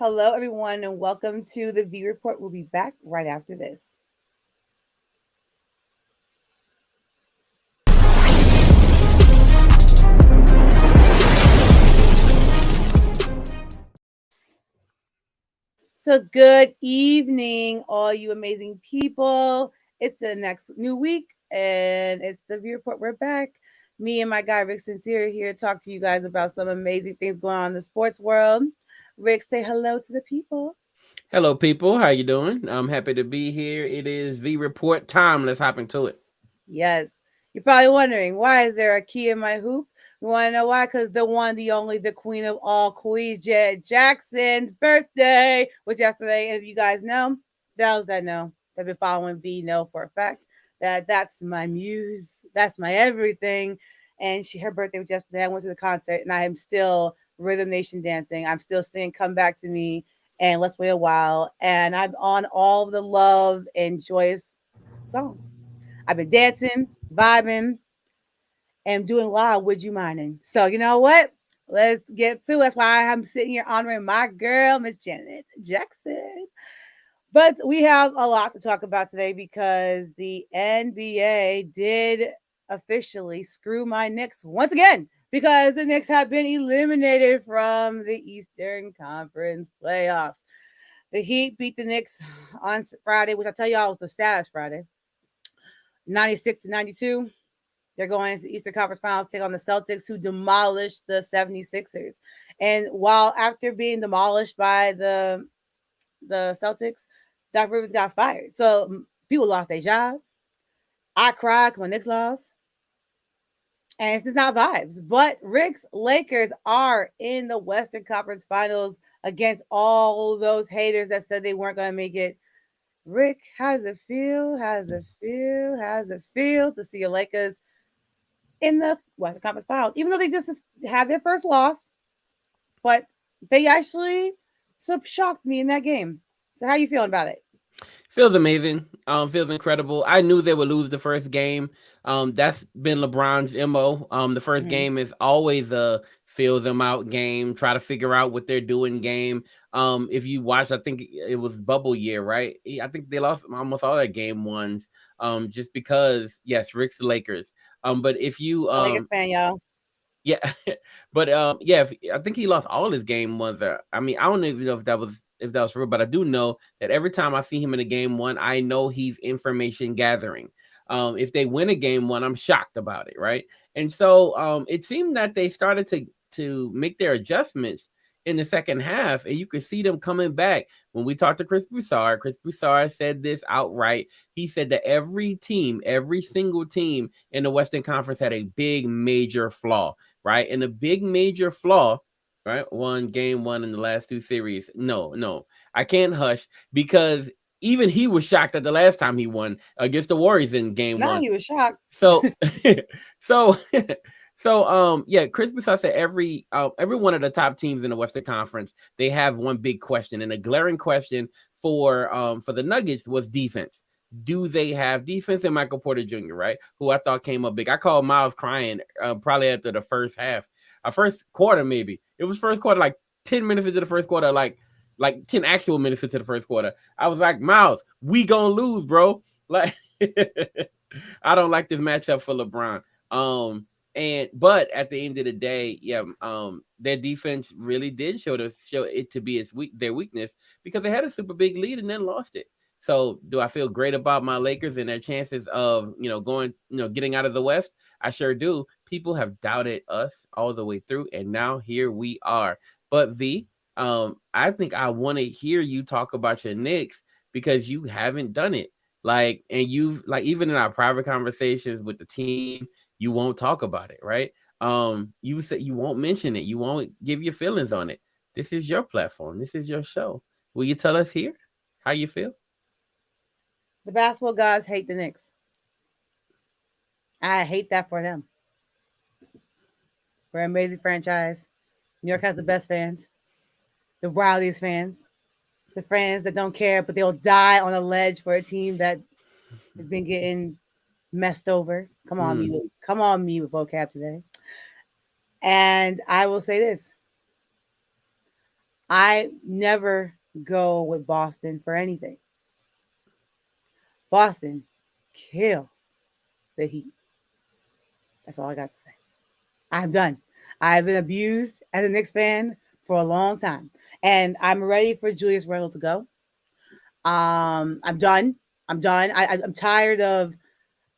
Hello, everyone, and welcome to the V Report. We'll be back right after this. So, good evening, all you amazing people. It's the next new week, and it's the V Report. We're back. Me and my guy Rick Sincere here to talk to you guys about some amazing things going on in the sports world. Rick, say hello to the people. Hello, people. How you doing? I'm happy to be here. It is V Report time. Let's hop into it. Yes. You're probably wondering, why is there a key in my hoop? You want to know why? Because the one, the only, the queen of all queens, Jet Jackson's birthday was yesterday. And if you guys know, those that know, that have been following V know for a fact that that's my muse. That's my everything. And her birthday was yesterday. I went to the concert and I am still Rhythm Nation dancing. I'm still singing Come Back to Me and Let's Wait a While. And I'm on all the love and joyous songs. I've been dancing, vibing, and doing a lot of would you minding. So you know what? Let's get to it. That's why I'm sitting here honoring my girl, Miss Janet Jackson. But we have a lot to talk about today because the NBA did officially screw my Knicks once again because the Knicks have been eliminated from the Eastern Conference playoffs. The Heat beat the Knicks on Friday, which I tell y'all was the saddest Friday, 96-92. They're going into the Eastern Conference Finals, take on the Celtics, who demolished the 76ers. And while after being demolished by the Celtics, Doc Rivers got fired. So people lost their job. I cried when Knicks lost. And it's just not vibes. But Rick's Lakers are in the Western Conference Finals against all those haters that said they weren't going to make it. Rick, how does it feel? How does it feel? How does it feel to see your Lakers in the Western Conference Finals, even though they just had their first loss, but they actually shocked me in that game. So how you feeling about it? Feels amazing. Feels incredible. I knew they would lose the first game. That's been LeBron's mo. The first Mm-hmm. game is always a feel them out game. Try to figure out what they're doing game. If you watch, I think it was bubble year, right? I think they lost almost all their game ones. Just because, yes, Rick's the Lakers. But if you I'm a Lakers fan, y'all. Yeah, but yeah, I think he lost all his game ones. I mean, I don't even know if that was real, but I do know that every time I see him in a game one, I know he's information gathering. If they win a game one, I'm shocked about it, right? And so it seemed that they started to make their adjustments in the second half, and you could see them coming back. When we talked to Chris Broussard said this outright. He said that every team, every single team in the Western Conference had a big major flaw, right? And a big major flaw, right? One game one in the last two series. No, I can't hush because even he was shocked at the last time he won against the Warriors in game Now one. he was shocked. So, so, yeah, Chris Broussard said every one of the top teams in the Western Conference they have one big question, and a glaring question for the Nuggets was defense. Do they have defense? And Michael Porter Jr., right? Who I thought came up big. I called Miles crying probably after the first half, first quarter maybe. It was first quarter, like 10 minutes into the first quarter, like 10 actual minutes into the first quarter. I was like, Miles, we gonna lose, bro. Like. I don't like this matchup for LeBron. But at the end of the day, yeah, their defense really did show it to be their weakness because they had a super big lead and then lost it. So, do I feel great about my Lakers and their chances of going getting out of the West? I sure do. People have doubted us all the way through, and now here we are. But V, I think I want to hear you talk about your Knicks because you haven't done it. Like, and you've like even in our private conversations with the team, you won't talk about it, right? You said you won't mention it, you won't give your feelings on it. This is your platform, this is your show. Will you tell us here how you feel? The basketball guys hate the Knicks. I hate that for them. We're an amazing franchise. New York has the best fans, the wildest fans, the fans that don't care, but they'll die on a ledge for a team that has been getting messed over. Mm, Come on, me with vocab today. And I will say this: I never go with Boston for anything. Boston, kill the Heat. That's all I got to say. I'm done. I've been abused as a Knicks fan for a long time, and I'm ready for Julius Randle to go. I'm done. I'm done. I'm tired of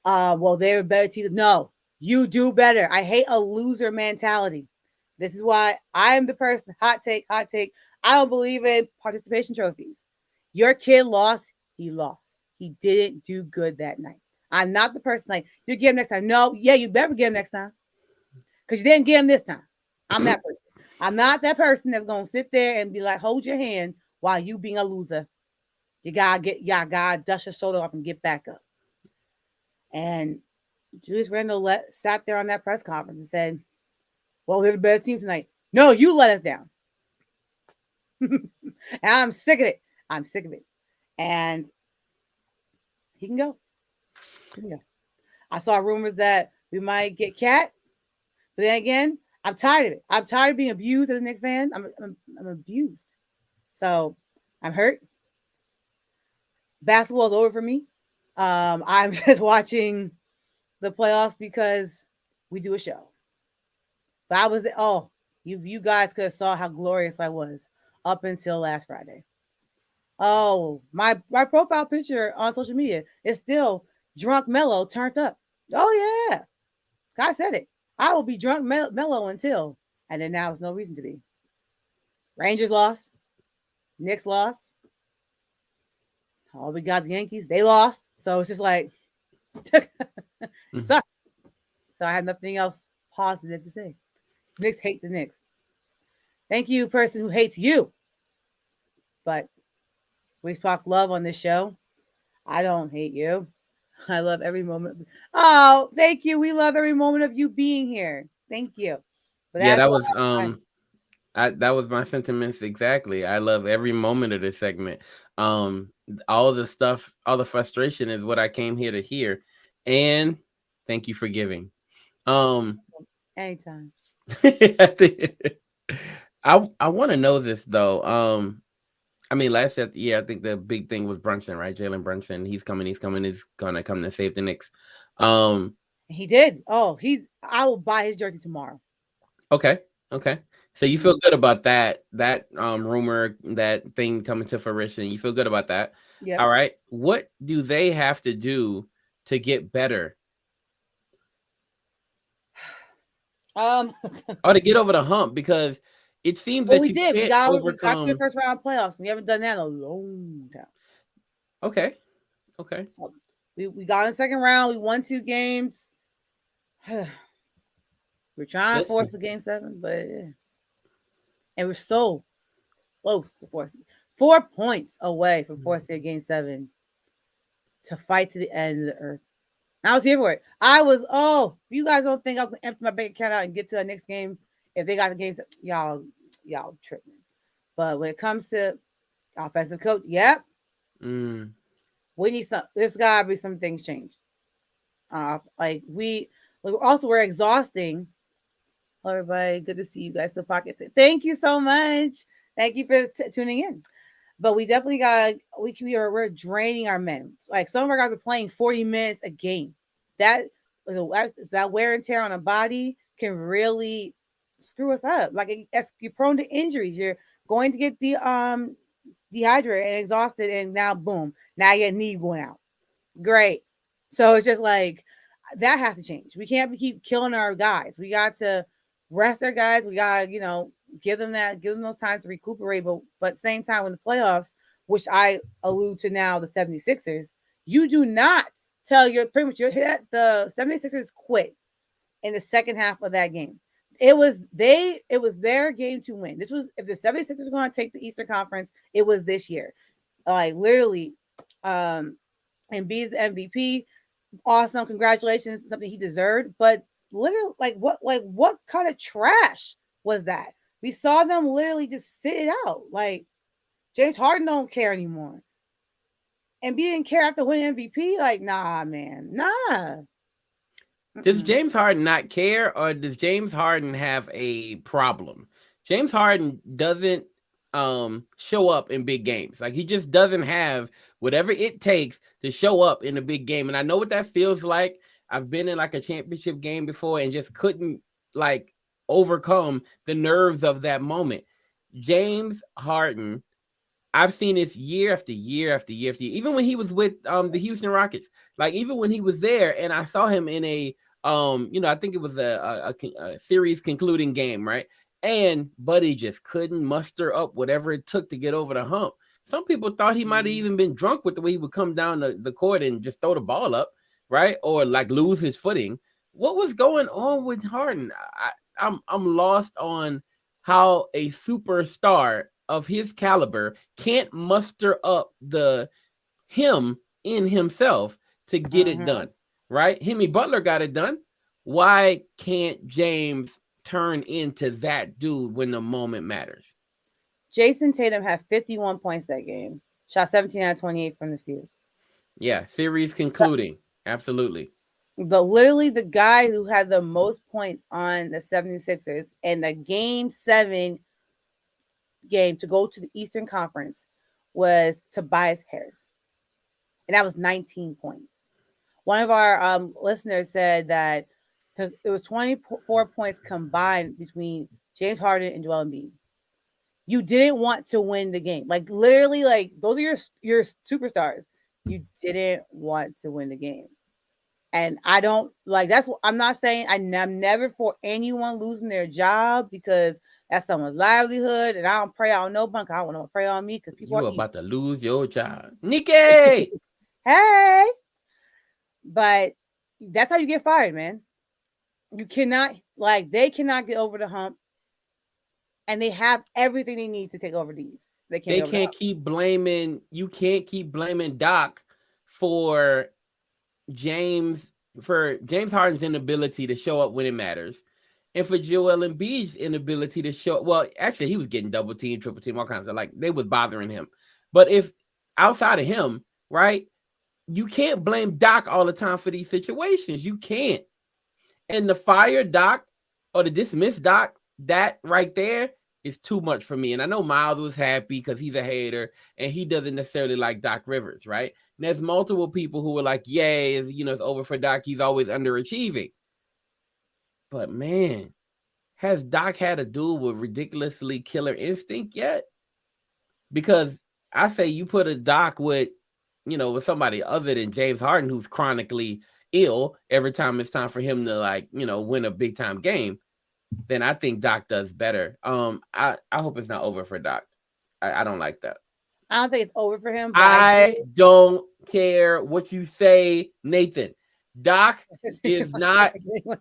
well, they're a better team. No, you do better. I hate a loser mentality. This is why I am the person. Hot take, hot take. I don't believe in participation trophies. Your kid lost. He lost. He didn't do good that night. I'm not the person like you get him next time. No, yeah, you better get him next time because you didn't get him this time. I'm that person. I'm not that person that's gonna sit there and be like, hold your hand while you being a loser. Y'all gotta dust your shoulder off and get back up. And Julius Randle sat there on that press conference and said, well, they're the best team tonight. No, you let us down. And I'm sick of it. I'm sick of it. And he can go. He can go. I saw rumors that we might get Cat, but then again, I'm tired of it. I'm tired of being abused as a Knicks fan. I'm abused. So I'm hurt. Basketball's over for me. I'm just watching the playoffs because we do a show. But I was you guys could have saw how glorious I was up until last Friday. Oh, my profile picture on social media is still drunk mellow turned up. Oh yeah, I said it. I will be drunk mellow until, and then now there's no reason to be. Rangers lost, Knicks lost. All we got the Yankees, they lost. So it's just like it sucks. So I have nothing else positive to say. Knicks hate the Knicks. Thank you, person who hates you. But we talk love on this show. I don't hate you. I love every moment. Oh, thank you. We love every moment of you being here. Thank you. But Yeah, that's that why was that was my sentiments exactly. I love every moment of this segment. Um, all the stuff, all the frustration is what I came here to hear. And thank you for giving. Um, anytime. I want to know this though. I mean, last year, I think the big thing was Brunson, right? Jalen Brunson. He's coming. He's coming. He's gonna come to save the Knicks. Um, He did. Oh, I will buy his jersey tomorrow. okay, okay. So you Yeah. feel good about that rumor, that thing coming to fruition. You feel good about that. Yep. All right. What do they have to do to get better Um or to get over the hump? Because it seems well that we you did. can't We got to the overcome. first round of playoffs. We haven't done that in a long time. Okay, okay. So we got in the second round. We won 2 games. We're trying to force Listen, a game 7, but and we're so close to forcing 4 points away from forcing a game 7 to fight to the end of the earth. I was here for it. If you guys don't think I was gonna empty my bank account out and get to the next game, if they got the game, y'all tripping. But when it comes to offensive coach, yep, mm, we need some. There's gotta be some things changed. We're exhausting. Hello, everybody. Good to see you guys. The pocket. Thank you so much. Thank you for tuning in. But we definitely got we're draining our men. Like some of our guys are playing 40 minutes a game. That that wear and tear on a body can really screw us up. Like you're prone to injuries. You're going to get dehydrated and exhausted, and now boom, now your knee going out. Great. So it's just like that has to change. We can't keep killing our guys. We got to rest our guys. We got to, give them those times to recuperate. But at the same time, when the playoffs, which I allude to now, the 76ers, you do not tell your pretty much the 76ers quit in the second half of that game. It was their game to win. This was if the 76ers were going to take the Eastern Conference, it was this year. Like literally, and B's the MVP. Awesome, congratulations, something he deserved. But literally, what kind of trash was that? We saw them literally just sit it out. Like James Harden don't care anymore, and B didn't care after winning MVP. Like nah, man, nah. does Mm-mm. James Harden not care, or does James Harden have a problem? James Harden doesn't. show up in big games. Like he just doesn't have whatever it takes to show up in a big game. And I know what that feels like. I've been in like a championship game before and just couldn't like overcome the nerves of that moment. James Harden, I've seen this year after year after year after year. Even when he was with the Houston Rockets, like even when he was there, and I saw him in a I think it was a series concluding game, right? And Buddy just couldn't muster up whatever it took to get over the hump. Some people thought he might have even been drunk with the way he would come down the court and just throw the ball up, right? Or like lose his footing. What was going on with Harden? I'm lost on how a superstar of his caliber can't muster up the him in himself to get it done, right? Himmy Butler got it done. Why can't James turn into that dude when the moment matters? Jason Tatum had 51 points that game. Shot 17 out of 28 from the field. Yeah, series concluding. Absolutely. But literally the guy who had the most points on the 76ers in the game 7 game to go to the Eastern Conference was Tobias Harris. And that was 19 points. One of our listeners said that it was 24 points combined between James Harden and Joel Embiid. You didn't want to win the game. Like literally, like those are your superstars. You didn't want to win the game. And I don't like that's what I'm not saying I'm never for anyone losing their job because that's someone's livelihood. And I don't pray on no bunk. I don't want to pray on me because people you are about to lose your job. Nikki! Hey. But that's how you get fired, man. You cannot they cannot get over the hump. And they have everything they need to take over these. They can't keep blaming. You can't keep blaming Doc for James Harden's inability to show up when it matters, and for Joel Embiid's inability to show. Well, actually, he was getting double team, triple team, all kinds of like they was bothering him. But if outside of him, right, you can't blame Doc all the time for these situations. You can't. And the fire Doc or the dismiss Doc, that right there is too much for me. And I know Miles was happy because he's a hater and he doesn't necessarily like Doc Rivers, right? And there's multiple people who were like, yay, it's over for Doc. He's always underachieving. But man, has Doc had a dude with ridiculously killer instinct yet? Because I say you put a Doc with somebody other than James Harden, who's chronically ill every time it's time for him to win a big time game, then I think Doc does better. I hope it's not over for Doc. I don't like that. I don't think it's over for him. But I don't care what you say, Nathan. Doc is not.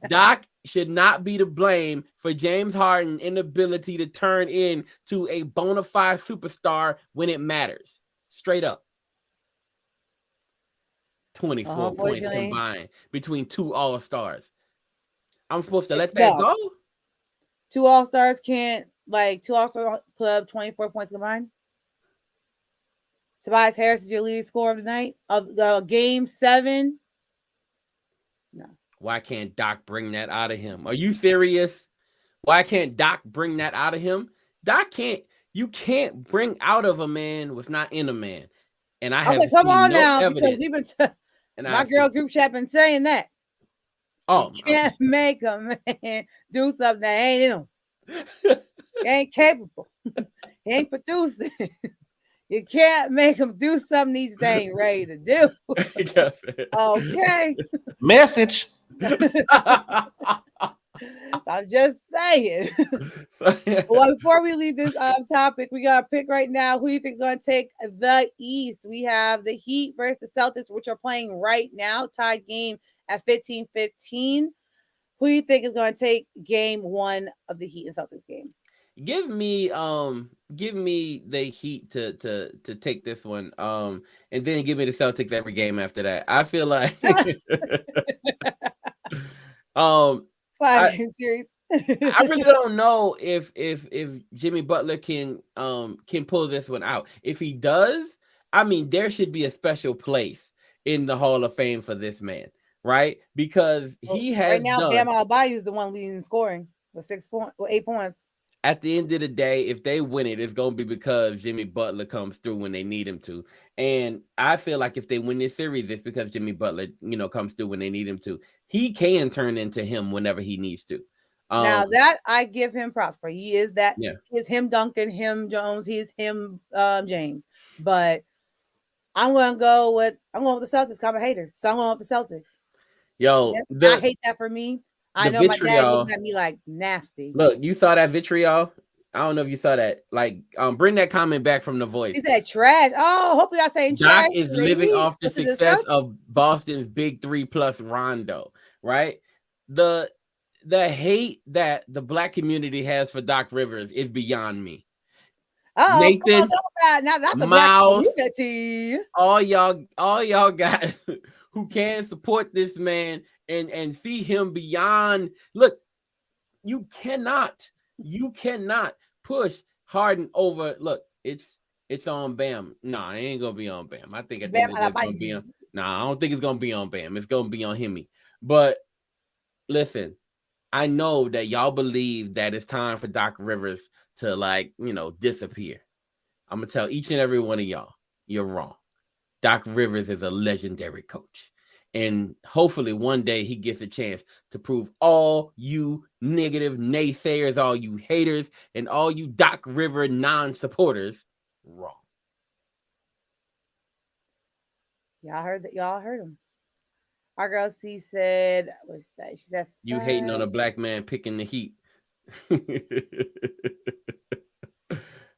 Doc should not be to blame for James Harden's inability to turn into a bona fide superstar when it matters. Straight up. 24 points combined between two All-Stars. I'm supposed to let that go? Two All-Stars can't, two All-Stars put up 24 points combined? Tobias Harris is your leading scorer of the night? Of the game 7? No. Why can't Doc bring that out of him? Are you serious? Why can't Doc bring that out of him? You can't bring out of a man what's not in a man. And I have come on now, because we've been my girl group chat been saying that. Oh, you can't make a man do something that ain't in him. He ain't capable. He ain't producing. You can't make him do something he just ain't ready to do. Okay. Message. I'm just saying. Well, before we leave this topic, we got a pick right now. Who do you think is going to take the East? We have the Heat versus the Celtics, which are playing right now. Tied game at 15-15. Who do you think is going to take game 1 of the Heat and Celtics game? Give me the Heat to take this one. And then give me the Celtics every game after that. I feel like 5-game series. I really don't know if Jimmy Butler can pull this one out. If he does, I mean, there should be a special place in the Hall of Fame for this man, right? Because he has right now Bam Adebayo is the one leading in scoring with 8 points. at the end of the day, if they win it, it's gonna be because Jimmy Butler comes through when they need him to. And I feel like if they win this series, it's because Jimmy Butler, comes through when they need him to. He can turn into him whenever he needs to. Now that I give him props for. He is that. Yeah. He is him Duncan, him Jones, he's him James. But I'm going with the Celtics. I'm a hater, so I'm going with the Celtics. Yo, I hate that for me. I know my dad looking at me like nasty. Look, you saw that vitriol? I don't know if you saw that. Like, bring that comment back from the voice. He said trash. Oh, hopefully I saying trash. Doc is living off the success of Boston's big 3 plus Rondo, right? The hate that the black community has for Doc Rivers is beyond me. Nathan, now that's the Miles, black community. All y'all guys who can support this man and see him beyond. Look, you cannot push Harden over. Look, it's on Bam. Nah, it ain't gonna be on Bam. I think at the end it's gonna be on. Nah, I don't think it's gonna be on Bam. It's gonna be on Himmy. But listen, I know that y'all believe that it's time for Doc Rivers to disappear. I'm gonna tell each and every one of y'all, you're wrong. Doc Rivers is a legendary coach. And hopefully one day he gets a chance to prove all you negative naysayers, all you haters, and all you Doc River non-supporters wrong. Y'all heard him. Our girl C said, what's that? She said, you hating on a black man picking the heat.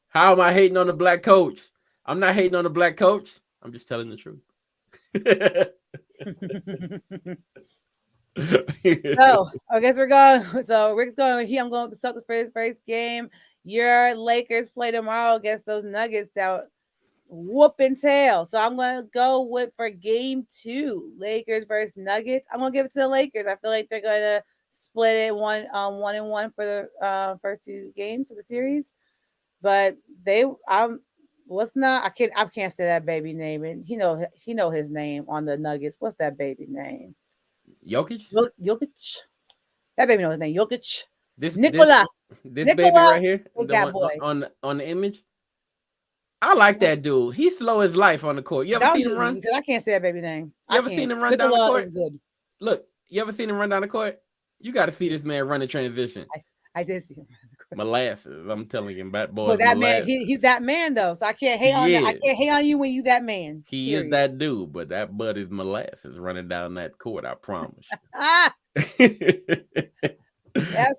How am I hating on a black coach? I'm not hating on a black coach. I'm just telling the truth. So I guess we're going. So Rick's going. I'm going with the Celtics for his first game. Your Lakers play tomorrow against those Nuggets that whooping tail. So I'm going to go with for game 2, Lakers versus Nuggets. I'm going to give it to the Lakers. I feel like they're going to split it 1-1 for the first 2 games of the series. But I can't say that baby name, and he know his name on the Nuggets. What's that baby name? Jokic. Jokic. That baby knows his name. Jokic. Nikola. This baby right here, that boy on the image. I like that dude. He's slow as life on the court. You ever seen him run? Because I can't say that baby name. You ever seen him run down the court? Is good. Look, you ever seen him run down the court? You got to see this man run a transition. I did see him. Molasses, I'm telling you, bad boy. But that man, he's that man though, so I can't hate on that. I can't hate on you when you that man. He is that dude, but that bud is molasses running down that court. I promise you. Yeah,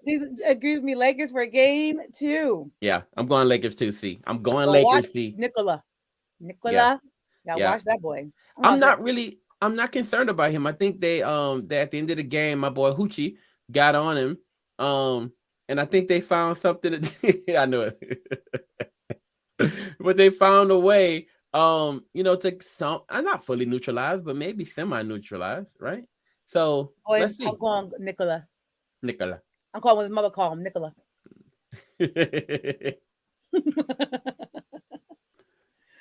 agree with me. Lakers for game 2. Yeah, I'm going Lakers too. See, I'm going Lakers. See, Nikola. Yeah, watch that boy. I'm not concerned about him. I think they at the end of the game, my boy Hoochie got on him. And I think they found something. I know it, but they found a way, to not fully neutralize, but maybe semi-neutralize, right? So let's see. I'm going Nikola. I'm calling his mother. Call him Nikola.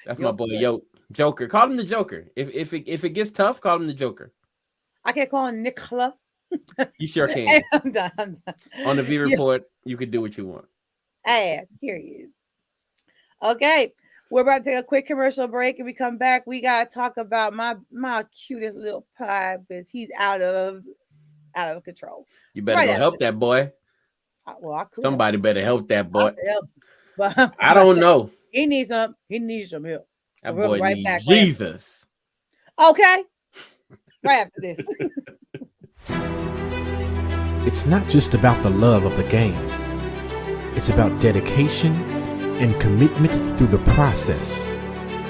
That's my boy, Joker. Call him the Joker. If it gets tough, call him the Joker. I can't call him Nikola. You sure can. Hey, I'm done. On the V report, you can do what you want. Period. Okay, we're about to take a quick commercial break, and we come back. We gotta talk about my cutest little pie, because he's out of control. You better go help that boy. I could. Somebody better help that boy. But I don't know. He needs some help. That boy needs Jesus. Okay. Right after this. It's not just about the love of the game. It's about dedication and commitment through the process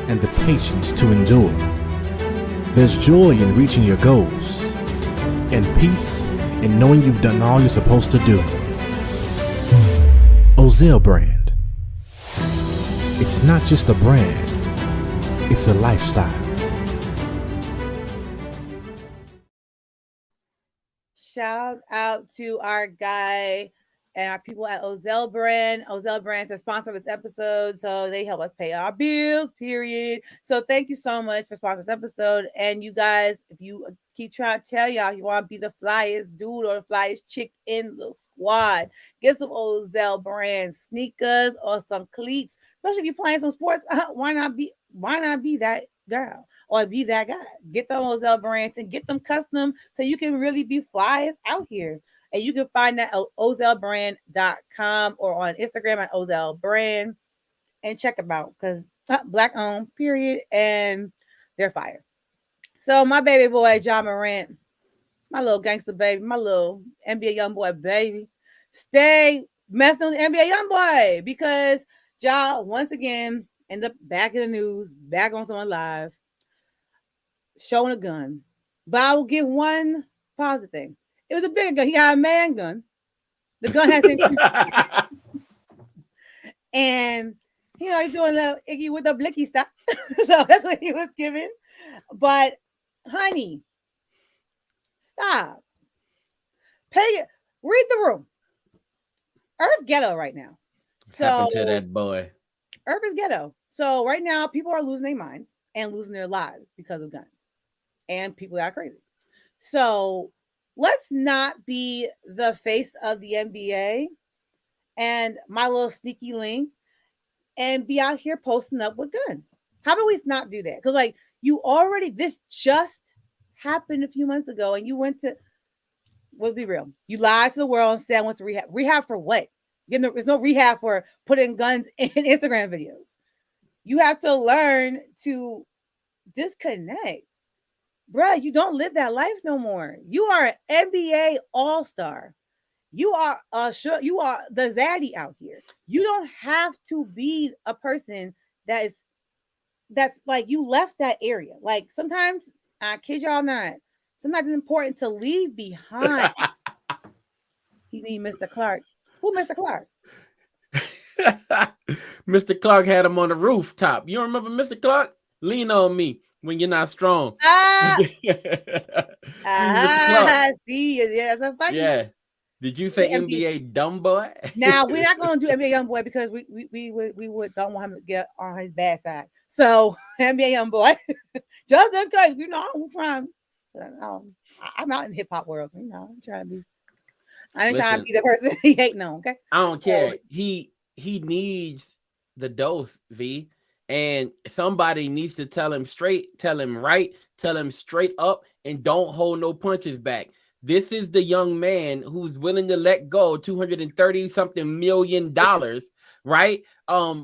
and the patience to endure. There's joy in reaching your goals and peace in knowing you've done all you're supposed to do. Ozell brand. It's not just a brand. It's a lifestyle. Shout out to our guy, and our people at Ozell Brand. Ozell Brand's a sponsor of this episode, so they help us pay our bills, period. So thank you so much for sponsoring this episode. And you guys, if you keep trying to tell y'all you want to be the flyest dude or the flyest chick in the squad, get some Ozell Brand sneakers or some cleats, especially if you're playing some sports. Why not be that girl or be that guy? Get them Ozell Brands and get them custom so you can really be flyest out here. And you can find that at ozellbrand.com or on Instagram at ozellbrand and check them out because black owned, period, and they're fire. So my baby boy, John Morant, my little gangster baby, my little NBA young boy baby, stay messing with the NBA young boy because y'all once again end up back in the news, back on someone live, showing a gun. But I will give one positive thing. It was a bigger gun. He got a man gun. The gun has increased. And he's doing the Iggy with the blicky stuff. So that's what he was given. But honey, stop. Pay it. Read the room. Earth ghetto right now. So happened to that boy. Earth is ghetto. So right now people are losing their minds and losing their lives because of guns. And people that are crazy. So let's not be the face of the NBA and my little sneaky link and be out here posting up with guns. How about we not do that? Because this just happened a few months ago and you went to, let's be real, you lied to the world and said I went to rehab. Rehab for what? There's no rehab for putting guns in Instagram videos. You have to learn to disconnect. Bruh, you don't live that life no more. You are an NBA all-star. You are the zaddy out here. You don't have to be a person that's like you left that area. Like sometimes, I kid y'all not, sometimes it's important to leave behind. He need Mr. Clark. Who Mr. Clark? Mr. Clark had him on the rooftop. You don't remember Mr. Clark? Lean on me when you're not strong. See, yeah, that's funny. Yeah. Did you say NBA dumb boy? Now we're not going to do NBA young boy because we would don't want him to get on his bad side. So NBA young boy, just in case, I'm trying. I'm out in the hip hop world. I'm trying to be. I ain't trying to be the person he hating on. Okay, I don't care. He needs the dose, V. And somebody needs to tell him straight, tell him right, tell him straight up, and don't hold no punches back. This is the young man who's willing to let go $230-something million, right?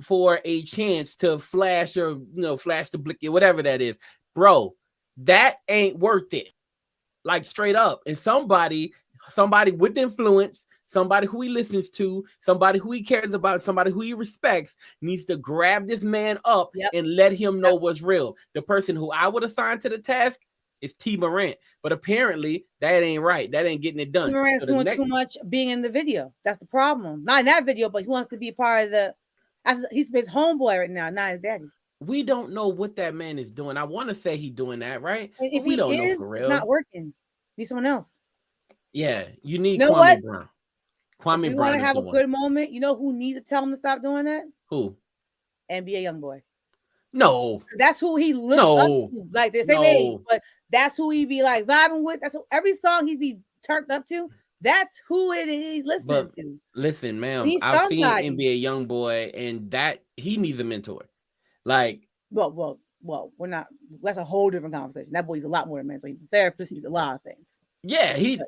For a chance to flash flash the blicky, whatever that is. Bro, that ain't worth it. Like straight up. And somebody with influence, somebody who he listens to, somebody who he cares about, somebody who he respects needs to grab this man up and let him know what's real. The person who I would assign to the task is T. Morant. But apparently that ain't right. That ain't getting it done. T. Morant's doing too much being in the video. That's the problem. Not in that video, but he wants to be part of he's his homeboy right now, not his daddy. We don't know what that man is doing. I want to say he's doing that, right? And if we don't know for real. It's not working. Need someone else. Yeah, you need Kwame Brown. Kwame if you want to have a good moment, you know who needs to tell him to stop doing that? Who? NBA youngboy. No, that's who he looks up to. Like they say, age, but that's who he be like vibing with. That's who, every song he be turned up to. That's who it is he's listening to. Listen, ma'am, I've seen NBA youngboy, and that he needs a mentor. Like, well, we're not. That's a whole different conversation. That boy's a lot more than mentor. He's a therapist. He's a lot of things. Yeah, he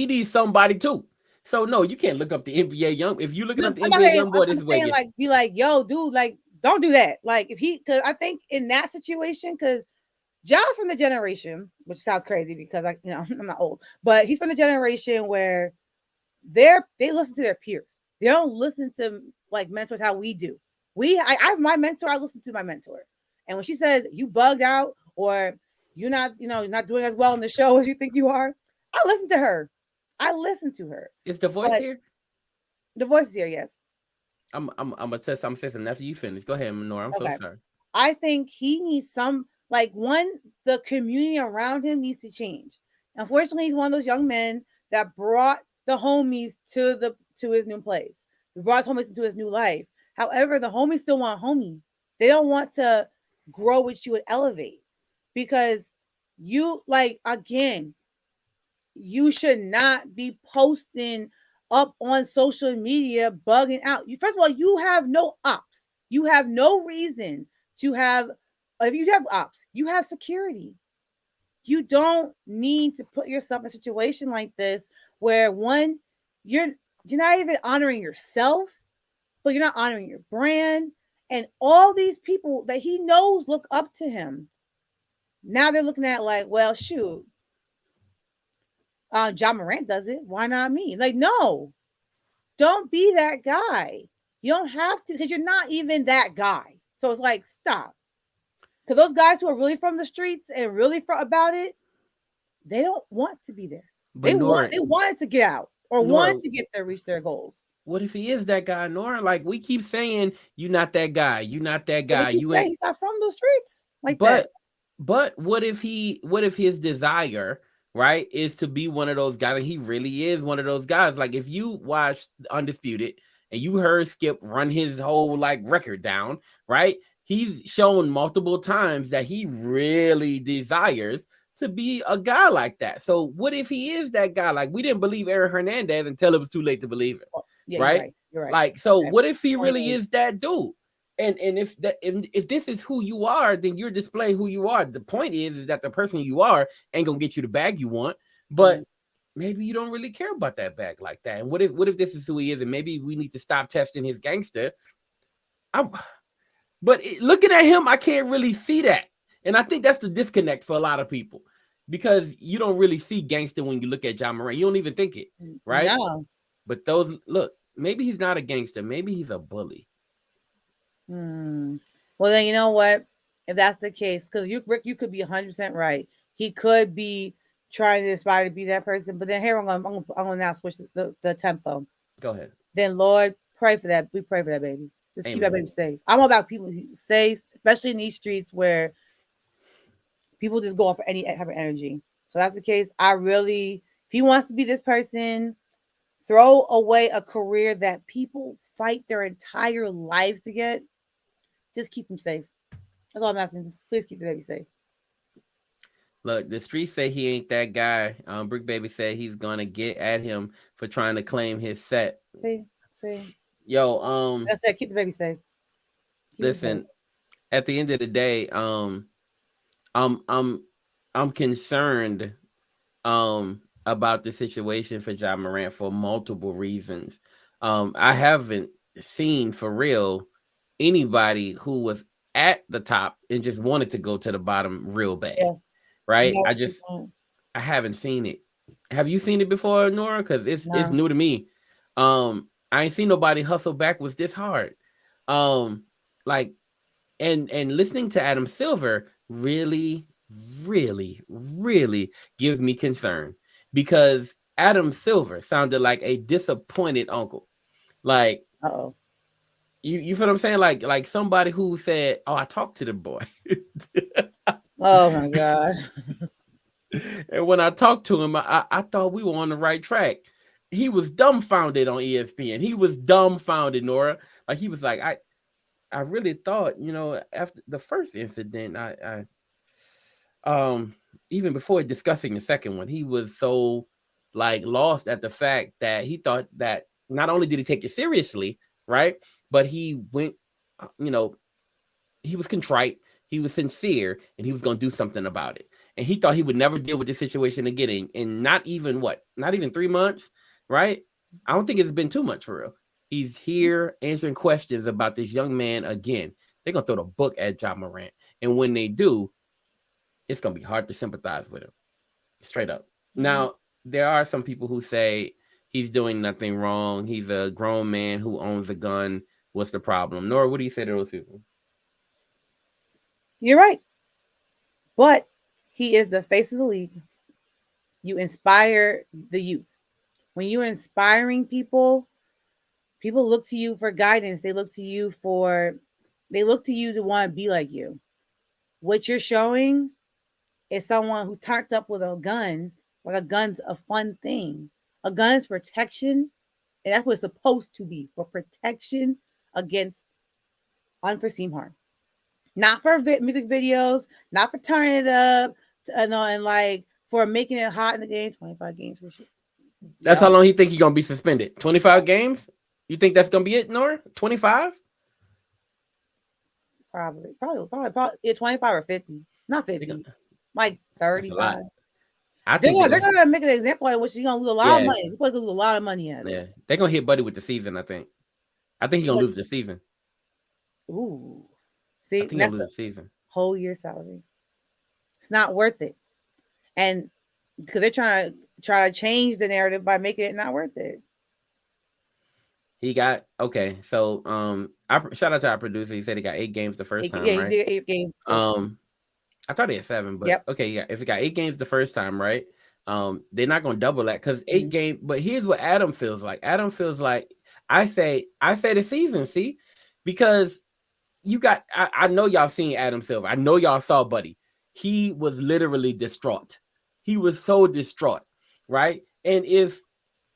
needs somebody too. So no, you can't look up the NBA young. If you looking up the NBA young boy, this way, like be like, yo, dude, like don't do that. Like if because I think in that situation, because John's from the generation, which sounds crazy because I'm not old, but he's from the generation where they listen to their peers. They don't listen to like mentors how we do. I have my mentor. I listen to my mentor, and when she says you bugged out or you're not, you're not doing as well in the show as you think you are, I listen to her. Is the voice here? The voice is here, yes. I'm gonna test. I'm saying after you finish. Go ahead, Monora. I'm so sorry. I think he needs the community around him needs to change. Unfortunately, he's one of those young men that brought the homies to to his new place. We brought his homies into his new life. However, the homies still want homie. They don't want to grow with you and elevate because you like again, you should not be posting up on social media bugging out. You first of all, you have no ops. You have no reason to have if you have ops, you have security. You don't need to put yourself in a situation like this where one, you're you're not even honoring yourself, but you're not honoring your brand. And all these people that he knows look up to him. Now they're looking at like, well, shoot, John Morant does it. Why not me? Like, no, don't be that guy. You don't have to because you're not even that guy. So it's like, stop. Because those guys who are really from the streets and really about it, they don't want to be there. But They wanted to get out or Nora, wanted to get there, reach their goals. what if he is that guy, Nora? Like we keep saying, you're not that guy. You're not that But guy. like you You say, ain't. he's not from those streets like But that. but what if his desire, right, is to be one of those guys, and he really is one of those guys. Like if you watched Undisputed and you heard Skip run his whole like record down, right? He's shown multiple times that he really desires to be a guy like that. So what if he is that guy? Like we didn't believe Aaron Hernandez until it was too late to believe it. Oh, yeah, Right? You're right. Like, so Okay. what if he really 28. is that dude? And if this is who you are, then you're displaying who you are. The point is that the person you are ain't gonna get you the bag you want, but maybe you don't really care about that bag like that. And what if this is who he is, and maybe we need to stop testing his gangster? Looking at him, I can't really see that, and I think that's the disconnect for a lot of people because you don't really see gangster when you look at John Morant. You don't even think it, right? No. But those look, maybe he's not a gangster. Maybe he's a bully. Well, then you know what? If that's the case, because Rick, you could be 100% right. He could be trying to aspire to be that person. But then here I'm gonna now switch the tempo. Go ahead. Then Lord, pray for that. We pray for that baby. Just keep that Amen. baby safe. I'm all about people safe, especially in these streets where people just go off for any type of energy. So that's the case. If he wants to be this person, throw away a career that people fight their entire lives to get. Just keep him safe. That's all I'm asking. Just please keep the baby safe. Look, the streets say he ain't that guy. Brick Baby said he's gonna get at him for trying to claim his set. See. Yo, That's it. Keep the baby safe. Listen, at the end of the day, I'm concerned about the situation for John Morant for multiple reasons. I haven't seen for real anybody who was at the top and just wanted to go to the bottom real bad. Yeah. Right? I haven't seen it. Have you seen it before, Nora? Because it's new to me. I ain't seen nobody hustle backwards this hard. Like and listening to Adam Silver really gives me concern because Adam Silver sounded like a disappointed uncle. Like, you feel what I'm saying? Like somebody who said, "Oh, I talked to the boy." Oh my God. And when I talked to him, I thought we were on the right track. He was dumbfounded on ESPN. He was dumbfounded, Nora. Like he was like, I really thought, after the first incident, I even before discussing the second one, he was so like lost at the fact that he thought that not only did he take it seriously, right, but he went, he was contrite, he was sincere, and he was going to do something about it. And he thought he would never deal with this situation again. And not even 3 months, right? I don't think it's been too much for real. He's here answering questions about this young man again. They're going to throw the book at John Morant. And when they do, it's going to be hard to sympathize with him. Straight up. Now, there are some people who say he's doing nothing wrong. He's a grown man who owns a gun. What's the problem? Nora, what do you say to those people? You're right. But he is the face of the league. You inspire the youth. When you're inspiring people look to you for guidance. They look to you to want to be like you. What you're showing is someone who turned up with a gun. Like a gun's a fun thing. A gun's protection And that's what it's supposed to be, for protection against unforeseen harm. Not for music videos, not for turning it up, and like for making it hot in the game. 25 games for sure. That's how Yep, long he think he gonna be suspended. 25 games. You think that's gonna be it, Nora? 25? probably, yeah, 25 or 50. Not 50, like That's a lot. 35. I They're think gonna, they're they're gonna. gonna make an example of it, which she's gonna lose a lot of Yeah, money. He's gonna lose a lot of money out of yeah. this. They're gonna hit Buddy with the season. I think he's gonna But lose the season. ooh, I see, think he'll that's a lose the season. whole year salary. It's not worth it, and because they're trying to change the narrative by making it not worth it. He got okay. So shout out to our producer. He said he got 8 games the first time, Yeah, he right? did 8 games. I thought he had 7, but Yep. okay, yeah. If he got 8 games the first time, right? They're not gonna double that because 8 Mhm. games. But here's what Adam feels like. Adam feels like I say the season, see, because you got. I know y'all seen Adam Silver. I know y'all saw Buddy. He was literally distraught. He was so distraught, right? And if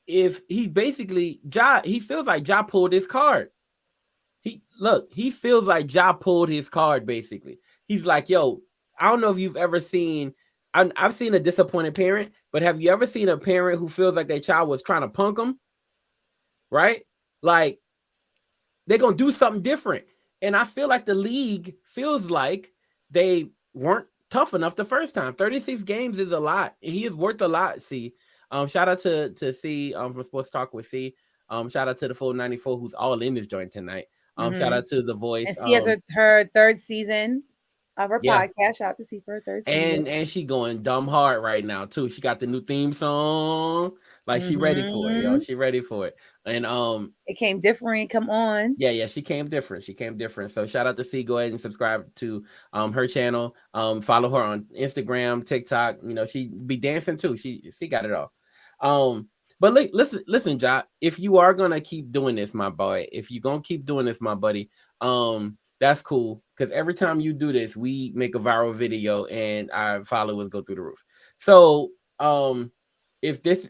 he basically he feels like Ja pulled his card. He feels like Ja pulled his card basically. He's like, yo, I don't know if you've ever seen. I've seen a disappointed parent, but have you ever seen a parent who feels like their child was trying to punk them? Right? Like they're gonna do something different, and I feel like the league feels like they weren't tough enough the first time. 36 games is a lot, and he is worth a lot. See, shout out to C from Sports Talk with C. Shout out to the full 94 who's all in this joint tonight. Shout Hmm. out to the voice. And she has her third season of her Yeah, podcast. Shout out to see for her third season. and she going dumb hard right now too. She got the new theme song. Like she ready for it, yo. Hmm. She ready for it. And It came different. Come on. yeah, she came different. She came different. So shout out to C. Go ahead and subscribe to her channel. Follow her on Instagram, TikTok. You know, she be dancing too. She got it all. But listen, Ja, if you are gonna keep doing this, my boy, if you're gonna keep doing this, my buddy, that's cool. Because every time you do this, we make a viral video and our followers go through the roof. So if this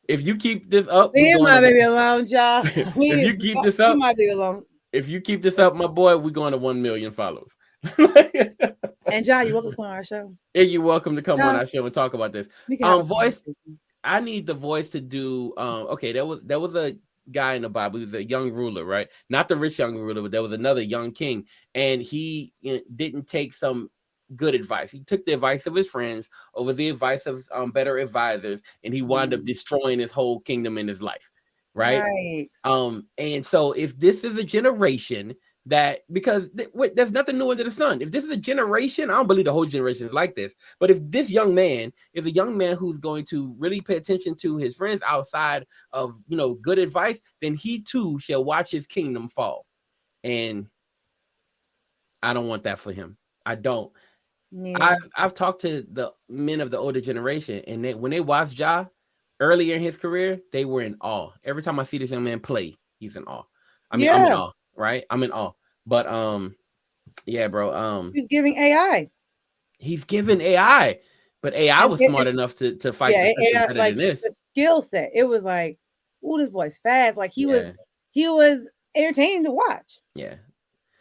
if you keep this up, we Leave going my to baby alone, y'all. if Leave, you keep this leave up, my baby alone. if you keep this up, my boy, we're going to 1 million followers. And John, you welcome to come on our show. And you're welcome to come on John, our show and talk about this. we can have a Voice, conversation. I need the voice to do okay, there was a guy in the Bible, he was a young ruler, right? Not the rich young ruler, but there was another young king, and he didn't take some good advice. He took the advice of his friends over the advice of better advisors, and he wound up destroying his whole kingdom in his life, right? Right. And so if this is a generation that because there's nothing new under the sun. If this is a generation, I don't believe the whole generation is like this. But if this young man is a young man who's going to really pay attention to his friends outside of good advice, then he too shall watch his kingdom fall. And I don't want that for him. I don't. Yeah. I've talked to the men of the older generation, and when they watched Ja earlier in his career, they were in awe. Every time I see this young man play, he's in awe. I mean, I'm in awe, right? I'm in awe. But yeah, bro. He's giving AI. He's given AI, but AI was smart enough to fight the system AI, better like than this. the skill set. It was like, oh, this boy's fast. Like he Yeah. was entertaining to watch. Yeah.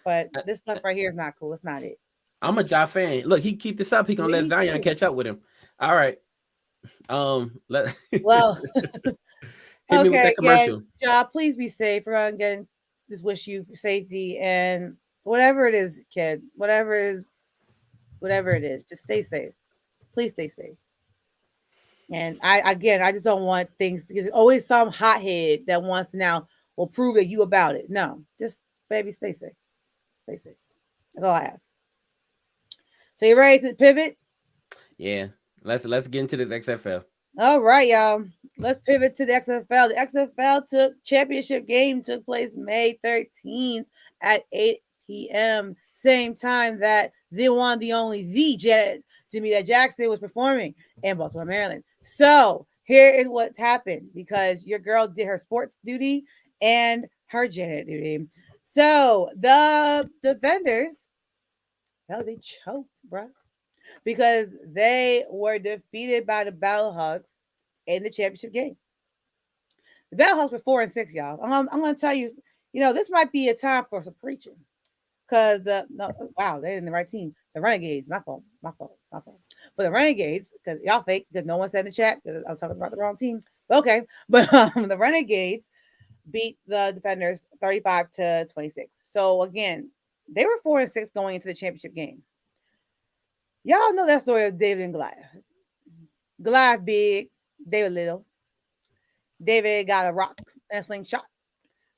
But this stuff right here is not cool. It's not it. I'm a Ja fan. Look, he keep this up. He gonna let Zion catch up with him. All right. Well, hit me with that commercial. Ja, please be safe. We're again, just wish you safety and whatever it is, kid. Whatever it is, just stay safe. Please stay safe. And I just don't want things because there's always some hothead that wants to now will prove that you about it. No, just baby, stay safe. Stay safe. That's all I ask. So you ready to pivot? Yeah. Let's get into this XFL. All right, y'all. Let's pivot to the XFL. The XFL championship game took place May 13th at 8 p.m. Same time that the one, the only, Jamila Jackson was performing in Baltimore, Maryland. So here is what happened because your girl did her sports duty and her Janet duty. So the defenders, they choked, bro, because they were defeated by the Battlehawks in the championship game. The Battlehawks were 4-6, y'all. I'm gonna tell you, this might be a time for some preaching. Cause wow, they're in the right team. The Renegades, my fault, my fault, my fault. But the Renegades, because y'all fake, because no one said in the chat, because I was talking about the wrong team. But okay, but the Renegades beat the Defenders 35-26. So again, they were 4-6 going into the championship game. Y'all know that story of David and Goliath. Goliath big, David little. David got a rock and a slingshot.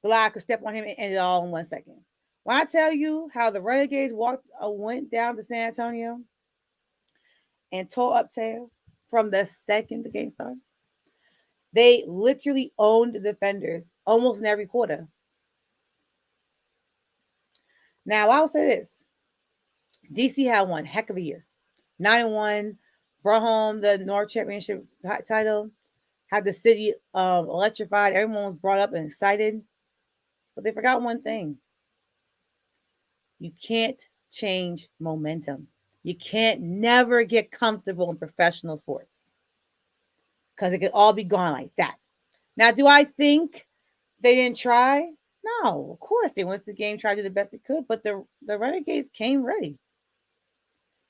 Goliath could step on him and end it all in 1 second. When I tell you how the Renegades went down to San Antonio and tore up tail from the second the game started, they literally owned the Defenders almost in every quarter. Now, I'll say this. DC had one heck of a year. 9-1, brought home the North Championship title, had the city electrified. Everyone was brought up and excited. But they forgot one thing. You can't change momentum. You can't never get comfortable in professional sports because it could all be gone like that. Now, do I think they didn't try? No, of course they went to the game, tried to do the best they could, but the Renegades came ready.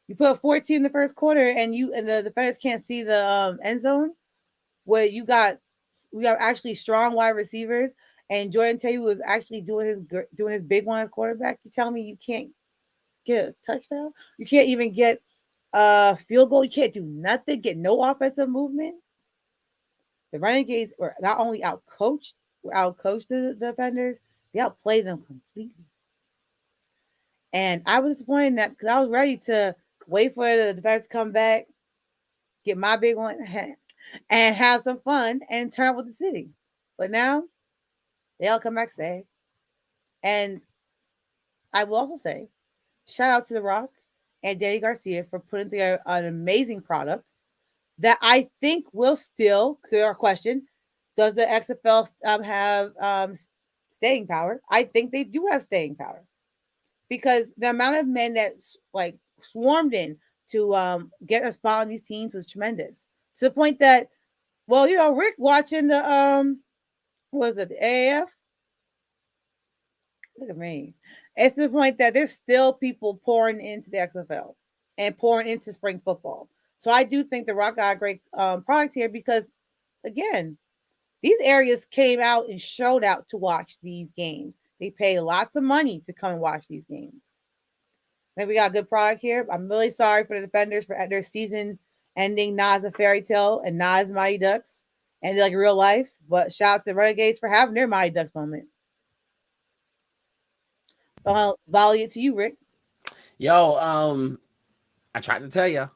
You put 14 in the first quarter, and the defenders can't see the end zone. Where we got actually strong wide receivers, and Jordan Taylor was actually doing his big one as quarterback. You tell me you can't get a touchdown? You can't even get a field goal. You can't do nothing. Get no offensive movement. The Renegades were not only outcoached the defenders, they outplayed them completely. And I was disappointed in that because I was ready to wait for the defenders to come back, get my big one, and have some fun and turn up with the city. But now they all come back safe. And I will also say, shout out to The Rock and Danny Garcia for putting together an amazing product that I think will still clear our question. Does the XFL have staying power? I think they do have staying power because the amount of men that like swarmed in to get a spot on these teams was tremendous. To the point that, well, Rick watching the what was it, the AAF? Look at me. It's to the point that there's still people pouring into the XFL and pouring into spring football. So I do think The Rock got a great product here because, again, these areas came out and showed out to watch these games. They paid lots of money to come and watch these games. Then we got a good product here. I'm really sorry for the Defenders for their season ending Nas a fairy tale and Nas Mighty Ducks and like real life. But shout out to the Renegades for having their Mighty Ducks moment. Volley it to you, Rick. Yo, I tried to tell you.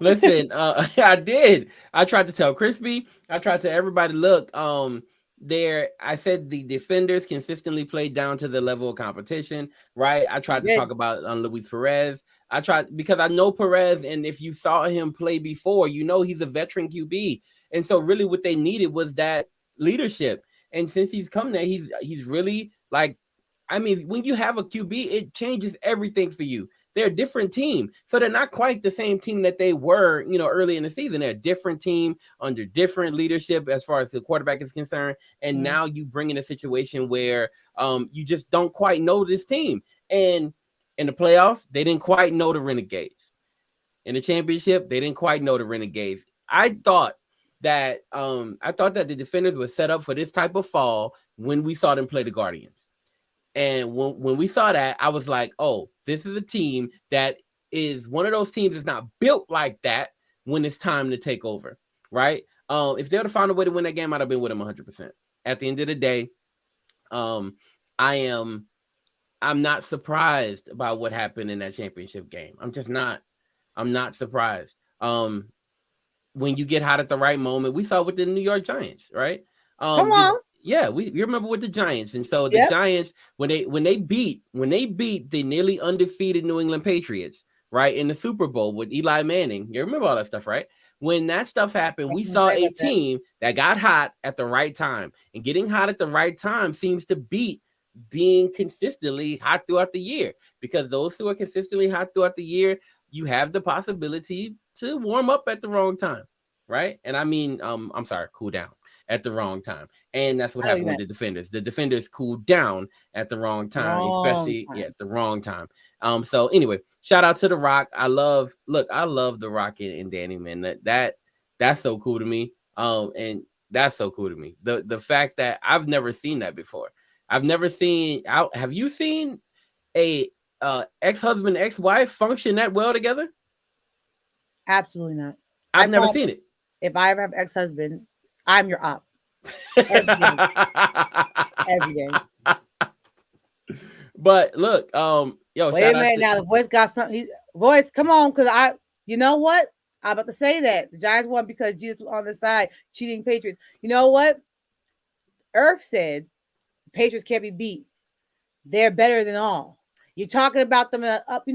Listen, I did. I tried to tell Crispy. I tried to everybody. Look, I said the defenders consistently play down to the level of competition, right? I tried to talk about Luis Perez. I tried because I know Perez, and if you saw him play before, he's a veteran QB, and so really what they needed was that leadership. And since he's come there, he's really like, I mean, when you have a QB, it changes everything for you. They're a different team. So they're not quite the same team that they were, early in the season. They're a different team under different leadership as far as the quarterback is concerned. And now you bring in a situation where you just don't quite know this team. And in the playoffs, they didn't quite know the Renegades. In the championship, they didn't quite know the Renegades. I thought that the Defenders were set up for this type of fall when we saw them play the Guardians. And when we saw that, I was like, oh, this is a team that is one of those teams that's not built like that when it's time to take over, right? If they were to find a way to win that game, I'd have been with them 100%. At the end of the day, I'm not surprised about what happened in that championship game. I'm just not. I'm not surprised. When you get hot at the right moment, we saw with the New York Giants, right? Come on. Yeah, we remember with the Giants, and so the Giants when they beat the nearly undefeated New England Patriots, right, in the Super Bowl with Eli Manning. You remember all that stuff, right? When that stuff happened, we saw a team that got hot at the right time, and getting hot at the right time seems to beat being consistently hot throughout the year, because those who are consistently hot throughout the year, you have the possibility to warm up at the wrong time, right? And I mean, I'm sorry, cool down. at the wrong time. And that's what I know happened you with meant the defenders. The defenders cooled down at the wrong time, wrong especially time. at the wrong time. So anyway, shout out to The Rock. I love The Rock and Danny, man. That's so cool to me. And that's so cool to me. The fact that I've never seen that before. I've never seen have you seen a ex-husband, ex-wife function that well together? Absolutely not. I I've never seen promise. it. If I ever have ex-husband, I'm your op every day. Every day. But look, yo, Wait shout a out minute to now. The voice got something. Voice, come on, because you know what? I'm about to say that the Giants won because Jesus was on the side cheating Patriots. You know what? Earth said Patriots can't be beat. They're better than all. You're talking about them up,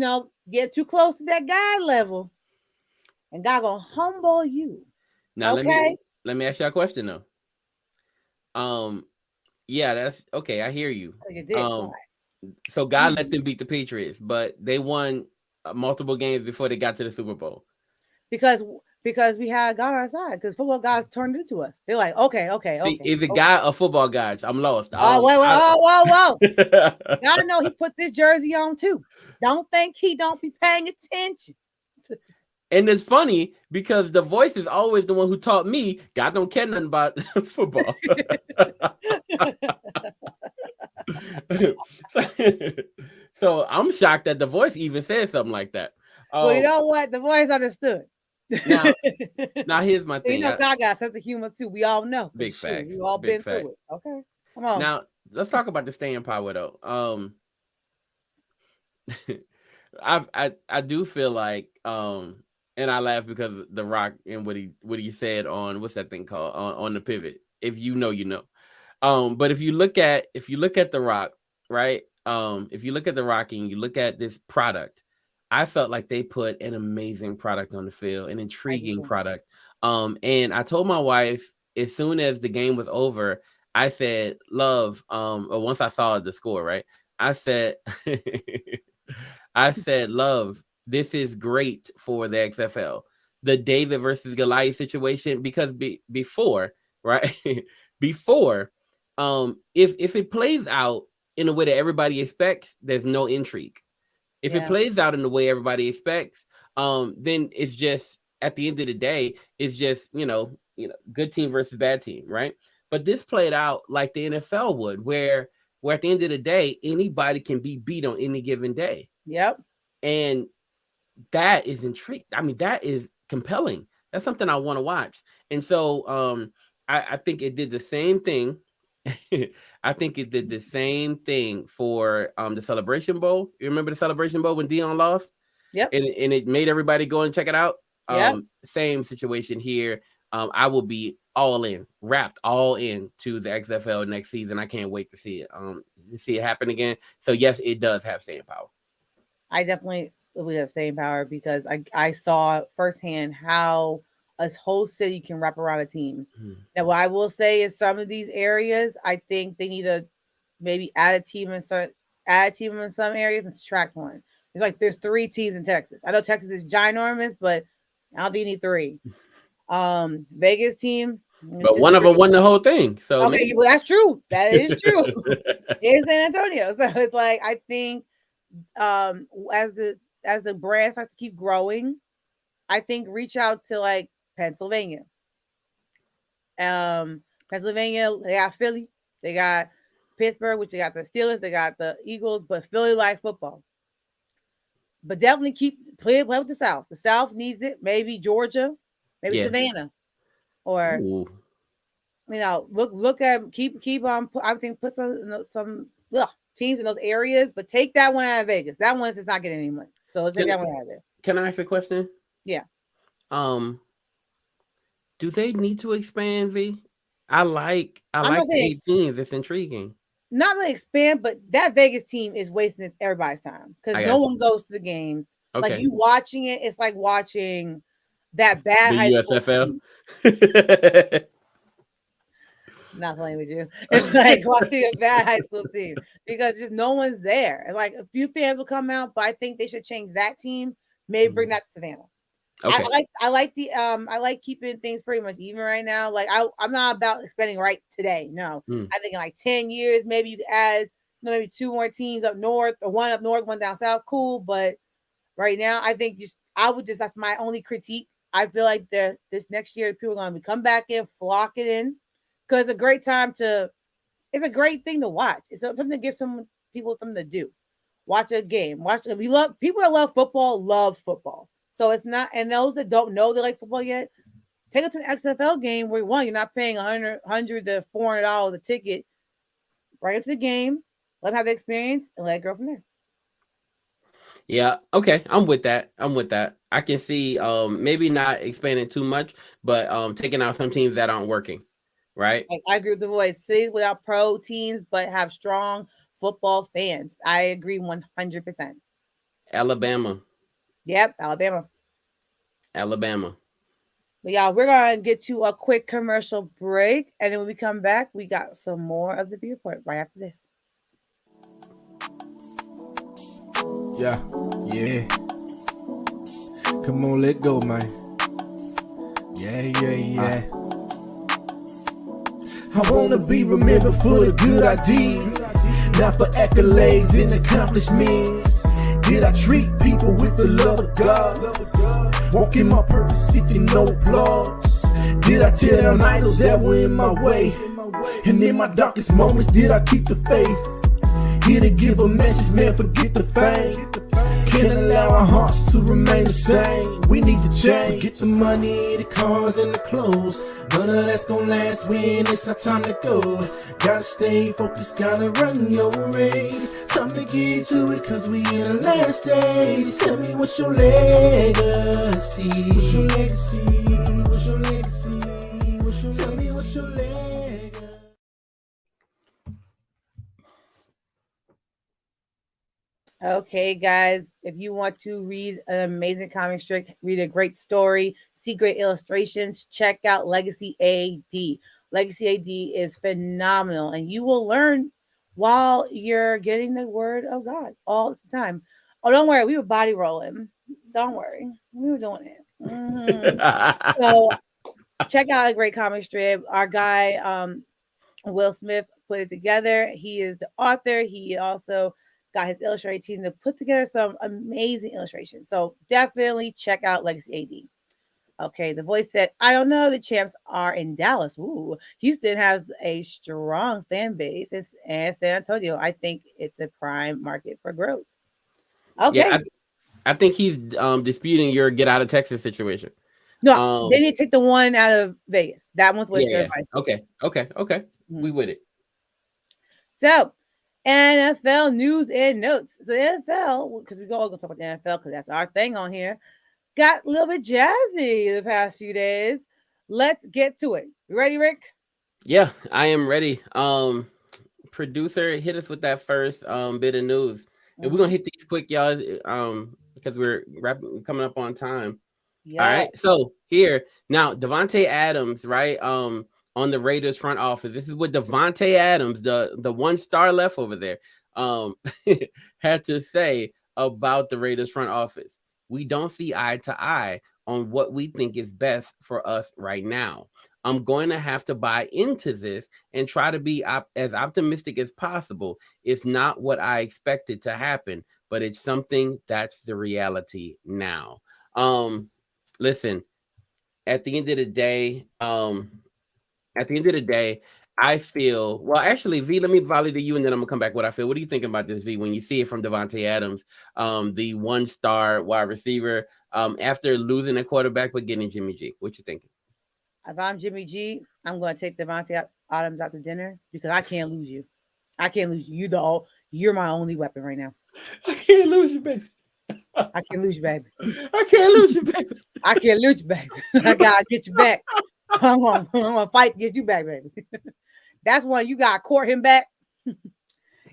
get too close to that guy level, and God gonna humble you. now. Okay? Let me ask you a question though. Yeah, that's okay. I hear you. You did twice. So God let them beat the Patriots, but they won multiple games before they got to the Super Bowl. Because we had God on our side. Because football guys turned it to us. They're like, okay. See, is the guy a football guy? I'm lost. Oh, wait, whoa. Y'all know he put this jersey on too. Don't think he don't be paying attention. And it's funny because the voice is always the one who taught me God don't care nothing about football. So I'm shocked that the voice even said something like that. Well, you know what? The voice understood. Now here's my thing. God got a sense of humor too. We all know. Big fact. We all been through it. Okay, come on. Now let's talk about the staying power though. I do feel like and I laugh because The Rock and what he said on what's that thing called on the pivot. If you know, you know. But if you look at The Rock, right? If you look at The Rock and you look at this product, I felt like they put an amazing product on the field, an intriguing product. And I told my wife as soon as the game was over, I said, "Love." Or once I saw the score, right? I said, "Love, this is great for the XFL, the David versus Goliath situation, because before, right? Before, if it plays out in a way that everybody expects, there's no intrigue. If it plays out in the way everybody expects, then it's just at the end of the day, it's just good team versus bad team, right? But this played out like the NFL would, where at the end of the day, anybody can be beat on any given day. Yep. And that is intriguing. I mean, that is compelling. That's something I want to watch. And so I think it did the same thing. I think it did the same thing for the Celebration Bowl. You remember the Celebration Bowl when Dion lost? Yep. And it made everybody go and check it out. Yep. Same situation here. I will be wrapped all in to the XFL next season. I can't wait to see it happen again. So yes, it does have staying power. I definitely believe have staying power because I saw firsthand how a whole city can wrap around a team. Now, what I will say is some of these areas, I think they need to maybe add a team in some areas and subtract one. It's like there's 3 teams in Texas. I know Texas is ginormous, but I don't think you need 3. Vegas team, but one of them won the whole thing. So okay, well that's true. That is true. In San Antonio, so it's like I think as the brand starts to keep growing, I think reach out to like Pennsylvania. Pennsylvania, they got Philly, they got Pittsburgh, which they got the Steelers, they got the Eagles, but Philly like football. But definitely play with the South. The South needs it. Maybe Georgia, maybe Savannah, or look at keep on. I think put some teams in those areas, but take that one out of Vegas. That one's just not getting any money. So let's take that one out of there. Can I ask a question? Yeah. Do they need to expand, V? I like the 18s. It's intriguing. Not really expand, but that Vegas team is wasting everybody's time because no one goes to the games. Okay. Like you watching it, it's like watching that bad high USFL. School not playing with you. It's like watching a bad high school team because just no one's there. And like a few fans will come out, but I think they should change that team. Maybe bring that to Savannah. Okay. I like keeping things pretty much even right now. Like I'm not about spending right today. No, Mm. I think in like 10 years, maybe you could add maybe two more teams up north or one up north, one down south. Cool, but right now I think that's my only critique. I feel like this next year people are going to come back in, flock it in, because it's a great time to. It's a great thing to watch. It's something to give some people something to do. Watch a game. Watch. We love people that love football. Love football. So it's not. And those that don't know they like football yet, take them to an XFL game where one you're not paying 100 to $400 a ticket. Bring it to the game. Let them have the experience and let it go from there. Yeah, okay. I'm with that. I can see maybe not expanding too much, but taking out some teams that aren't working, right? Like I agree with the voice. Cities without pro teams but have strong football fans. I agree 100%. Alabama. Yep, Alabama. Alabama. But y'all, we're gonna get to a quick commercial break, and then when we come back, we got some more of the view report right after this. Yeah, yeah. Come on, let go, man. Yeah. I wanna be remembered for the good I did, not for accolades and accomplishments. Did I treat people with the love of God? Walking my purpose, seeking no applause. Did I tear down idols that were in my way? And in my darkest moments, did I keep the faith? Here to give a message, man, forget the fame. Can't allow our hearts to remain the same. We need to change. Forget the money, the cars, and the clothes. None of that's gonna last when it's our time to go. Gotta stay focused, gotta run your race. Time to get to it, cause we in the last stage. Tell me what's your legacy? What's your legacy? What's your legacy? Tell me what's your legacy? Okay, guys, if you want to read an amazing comic strip, read a great story, see great illustrations, check out Legacy AD. Legacy AD is phenomenal, and you will learn while you're getting the word of God all the time. Oh, don't worry, we were body rolling. Don't worry, we were doing it. So check out a great comic strip. Our guy, Will Smith, put it together. He is the author. He also got his illustrating team to put together some amazing illustrations. So definitely check out Legacy AD. Okay, the voice said, I don't know. The champs are in Dallas. Ooh, Houston has a strong fan base. And San Antonio, I think it's a prime market for growth. Okay. Yeah, I think he's disputing your get out of Texas situation. No, they need to take the one out of Vegas. That one's with their advice. Okay. Mm-hmm. We with it. So, NFL news and notes. So, the NFL, because we're all going to talk about the NFL because that's our thing on here, got a little bit jazzy the past few days. Let's get to it. You ready, Rick? Yeah, I am ready. Producer, hit us with that first bit of news. And we're gonna hit these quick, y'all, because we're coming up on time. Yeah. All right. So here now, Davante Adams, right? On the Raiders front office. This is what Davante Adams, the one star left over there, had to say about the Raiders front office. We don't see eye to eye on what we think is best for us right now. I'm going to have to buy into this and try to be as optimistic as possible. It's not what I expected to happen, but it's something that's the reality now. Listen, at the end of the day, I feel, well, actually, V, let me validate you and then I'm gonna come back what I feel. What do you think about this, V, when you see it from Davante Adams, the one star wide receiver, after losing a quarterback but getting Jimmy G? What you thinking? If I'm Jimmy G, I'm going to take Davante Adams out to dinner because I can't lose you. I can't lose you. You're my only weapon right now. I can't lose you, baby. I can't lose you, baby. I can't lose you, baby. I can't lose you, baby. I gotta get you back. I'm gonna fight to get you back, baby. That's when you gotta court him back.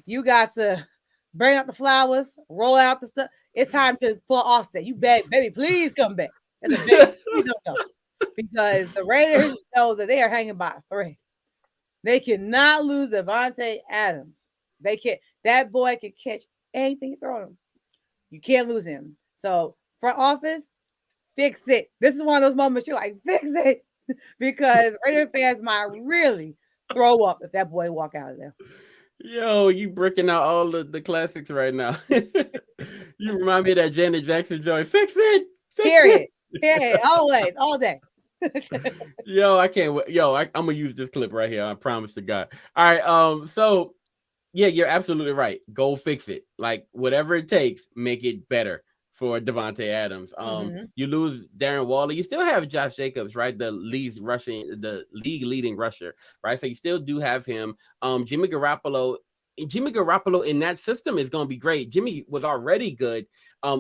You got to bring out the flowers, roll out the stuff. It's time to pull Offset. You baby, please come back. That's a baby. Please don't come. Because the Raiders know that they are hanging by a thread. They cannot lose Davante Adams. They can't. That boy can catch anything you throw him. You can't lose him. So front office, Fix it. This is one of those moments you're like, fix it. Because Raider fans might really throw up if that boy walk out of there. Yo, you breaking out all the classics right now. You remind me of that Janet Jackson joint. Fix it. Fix it. Period. Period. Always. All day. Yo, I can't wait. Yo, I'm gonna use this clip right here. I promise to God. All right. So yeah, you're absolutely right. Go fix it. Like whatever it takes, make it better for Davante Adams. You lose Darren Waller, you still have Josh Jacobs, right? The league leading rusher, right? So you still do have him. Jimmy Garoppolo in that system is going to be great. Jimmy was already good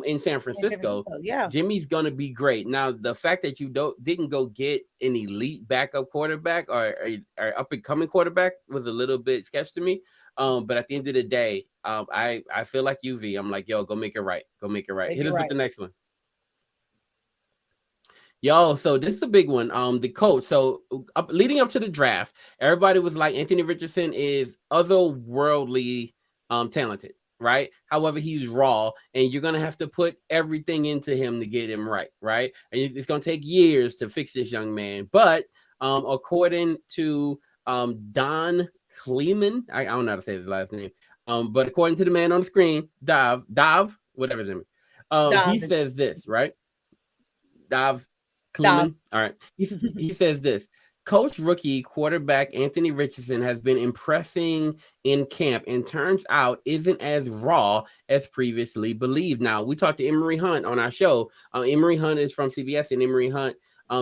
in San Francisco. Yeah. Jimmy's going to be great. Now, the fact that you didn't go get an elite backup quarterback or up and coming quarterback was a little bit sketch to me. But at the end of the day, I feel like UV. I'm like, yo, go make it right. Go make it right. Hit us with the next one. Yo, so this is a big one. The coach. So leading up to the draft, everybody was like, Anthony Richardson is otherworldly talented, right? However, he's raw, and you're gonna have to put everything into him to get him right, right? And it's gonna take years to fix this young man. But according to Don Kleeman, I don't know how to say his last name. But according to the man on the screen, Dav, whatever his name is, he says this, right? Dav Kleeman. All right. He says this. Coach rookie quarterback Anthony Richardson has been impressing in camp and turns out isn't as raw as previously believed. Now, we talked to Emory Hunt on our show. Emory Hunt is from CBS, and Emory Hunt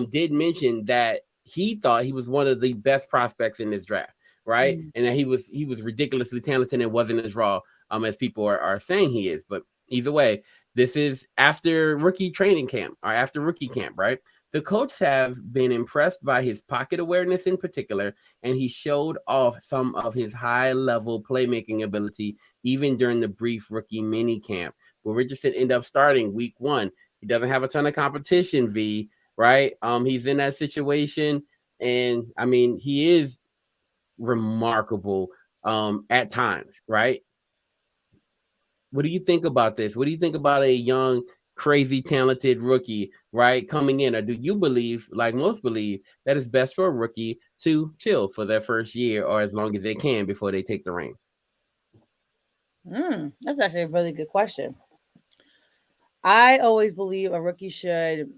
did mention that he thought he was one of the best prospects in this draft, right? And that he was ridiculously talented and wasn't as raw as people are saying he is. But either way, this is after rookie training camp or after rookie camp, right? The coach have been impressed by his pocket awareness in particular, and he showed off some of his high-level playmaking ability even during the brief rookie mini camp. Where Richardson ended up starting week 1. He doesn't have a ton of competition, V, right? He's in that situation, and I mean, he is remarkable at times, right? What do you think about this? What do you think about a young, crazy, talented rookie, right, coming in? Or do you believe, like most believe, that it's best for a rookie to chill for their first year or as long as they can before they take the reins? That's actually a really good question. I always believe a rookie should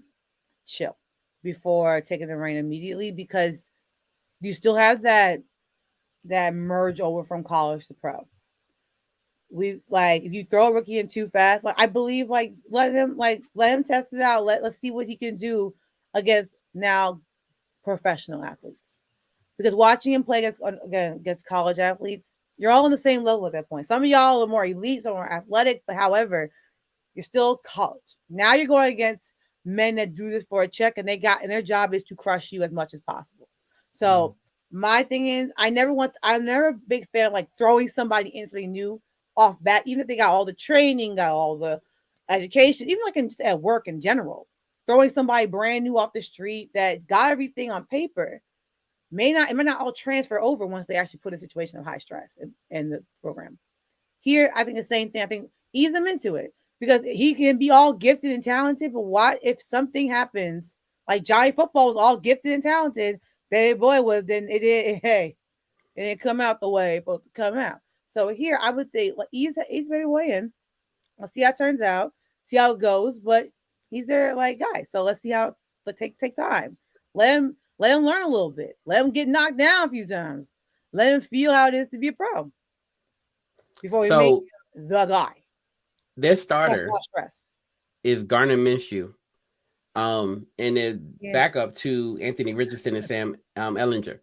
chill before taking the reign immediately because you still have that merge over from college to pro. We like if you throw a rookie in too fast, like I believe like let him test it out. Let's see what he can do against now professional athletes. Because watching him play against college athletes, you're all on the same level at that point. Some of y'all are more elite, some are athletic, but however, you're still college. Now you're going against men that do this for a check and their job is to crush you as much as possible. So my thing is I'm never a big fan of like throwing somebody in something new off bat, even if they got all the training, got all the education, even like just at work in general. Throwing somebody brand new off the street that got everything on paper it may not all transfer over once they actually put in a situation of high stress in the program. Here, I think the same thing. I think ease them into it because he can be all gifted and talented, but what if something happens like Johnny Football was all gifted and talented, baby boy was then it didn't come out the way it's supposed to come out. So here, I would think like ease baby boy in. Let's see how it turns out, see how it goes. But he's there like guy, so let's see how. But take time. Let him learn a little bit. Let him get knocked down a few times. Let him feel how it is to be a pro before we make the guy. Their starter is Gardner Minshew, and then backup to Anthony Richardson and Sam Ellinger.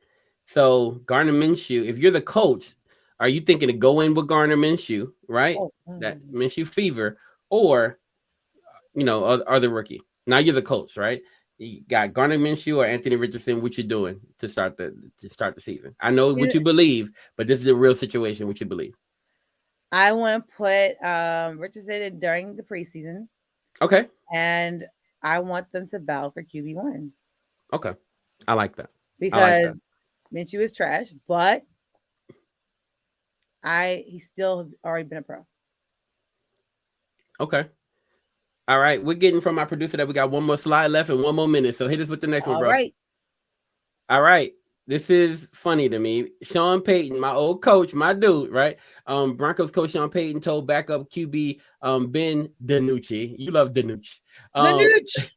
So Gardner Minshew, if you're the coach, are you thinking to go in with Gardner Minshew, right? That Minshew fever, or are the rookie? Now you're the coach, right? You got Gardner Minshew or Anthony Richardson. What you doing to start the season? I know what you believe, but this is a real situation. What you believe? I want to put Richardson during the preseason. Okay. And I want them to battle for QB1. Okay. I like that. Because Minshew is trash, but he's still already been a pro. Okay. All right, we're getting from our producer that we got one more slide left and one more minute. So hit us with the next one, All bro. right. All right. This is funny to me. Sean Payton, my old coach, my dude, right? Broncos coach Sean Payton told backup QB Ben DiNucci. You love DiNucci. The Um, nooch.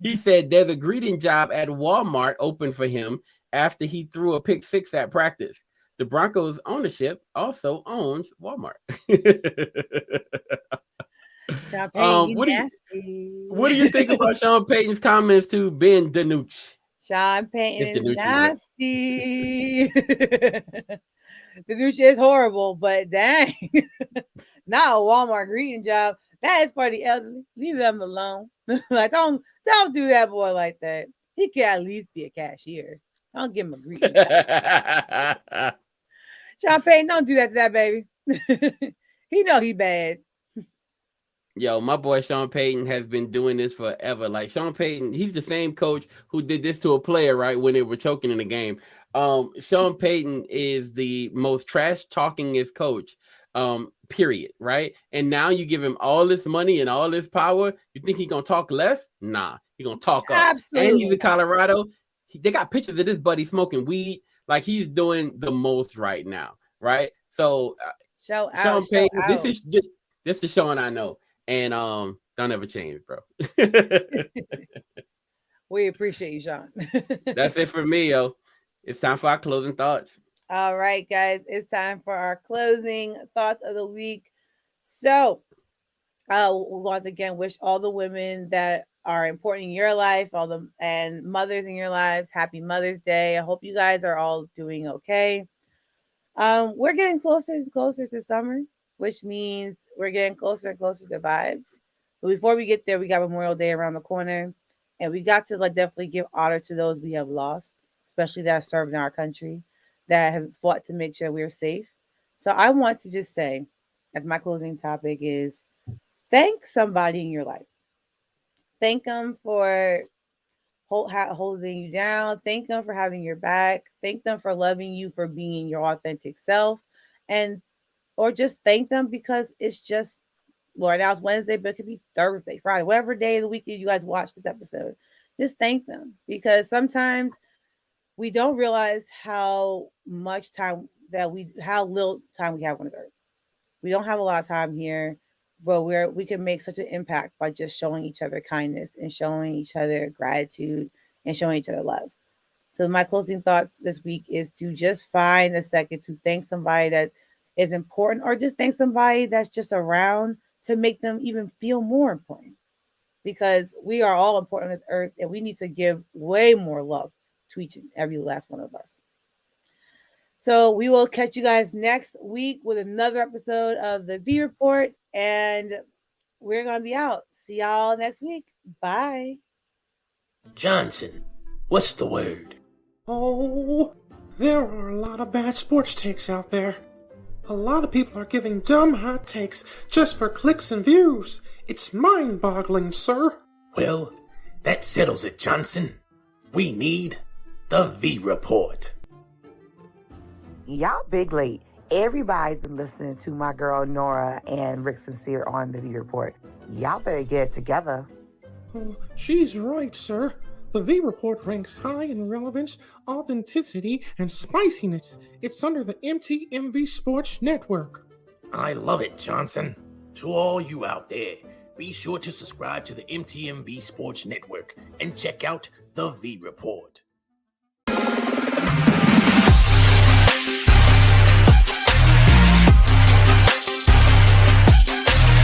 he said there's a greeting job at Walmart open for him after he threw a pick six at practice. The Broncos ownership also owns Walmart. Sean Payton, you What do you nasty. think about Sean Payton's comments to Ben DiNucci? Sean Payton It's is DiNucci, right? nasty. The nooch is horrible, but dang. Not a Walmart greeting job. That is for the elderly. Leave them alone. Like don't do that boy like that. He can at least be a cashier. Don't give him a greeting job. Sean Payton, don't do that to that baby. He know he bad. Yo, my boy Sean Payton has been doing this forever. Like Sean Payton, he's the same coach who did this to a player, right, when they were choking in the game. Sean Payton is the most trash talkingest coach, period, right? And now you give him all this money and all this power. You think he's gonna talk less? Nah, he's gonna talk up. Absolutely. And he's in Colorado. They got pictures of this buddy smoking weed. Like he's doing the most right now, right? So Sean Payton, this is Sean I know. And don't ever change, bro. We appreciate you, Sean. That's it for me, yo. It's time for our closing thoughts. All right, guys, it's time for our closing thoughts of the week. So, we want to again wish all the women that are important in your life, and mothers in your lives, happy Mother's Day. I hope you guys are all doing okay. We're getting closer and closer to summer, which means we're getting closer and closer to vibes. But before we get there, we got Memorial Day around the corner, and we got to definitely give honor to those we have lost, especially that have served in our country, that have fought to make sure we're safe. So I want to just say, as my closing topic is, thank somebody in your life. Thank them for holding you down. Thank them for having your back. Thank them for loving you, for being your authentic self, and or just thank them because it's just, Lord, now it's Wednesday, but it could be Thursday, Friday, whatever day of the week you guys watch this episode. Just thank them, because sometimes we don't realize how little time we have on this earth. We don't have a lot of time here, but we can make such an impact by just showing each other kindness and showing each other gratitude and showing each other love. So my closing thoughts this week is to just find a second to thank somebody that is important, or just thank somebody that's just around to make them even feel more important, because we are all important on this earth and we need to give way more love to each and every last one of us. So we will catch you guys next week with another episode of the V Report, and we're going to be out. See y'all next week. Bye. Johnson, what's the word? Oh, there are a lot of bad sports takes out there. A lot of people are giving dumb hot takes just for clicks and views. It's mind-boggling, sir. Well, that settles it, Johnson. We need the V Report. Y'all big late. Everybody's been listening to my girl Nora and Rick Sincere on the V Report. Y'all better get it together. Oh, she's right, sir. The V Report ranks high in relevance, authenticity, and spiciness. It's under the MTMV Sports Network. I love it, Johnson. To all you out there, be sure to subscribe to the MTMV Sports Network and check out the V Report.